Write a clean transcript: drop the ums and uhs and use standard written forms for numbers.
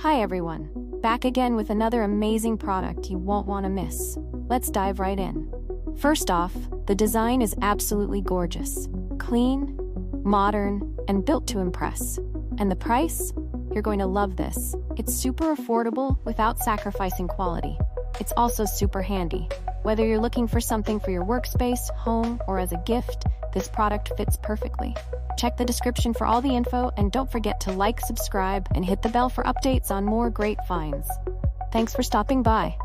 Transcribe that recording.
Hi everyone, back again with another amazing product you won't want to miss. Let's dive right in. First off, the design is absolutely gorgeous. Clean, modern, and built to impress. And the price? You're going to love this. It's super affordable without sacrificing quality. It's also super handy. Whether you're looking for something for your workspace, home, or as a gift, this product fits perfectly. Check the description for all the info, and don't forget to like, subscribe, and hit the bell for updates on more great finds. Thanks for stopping by.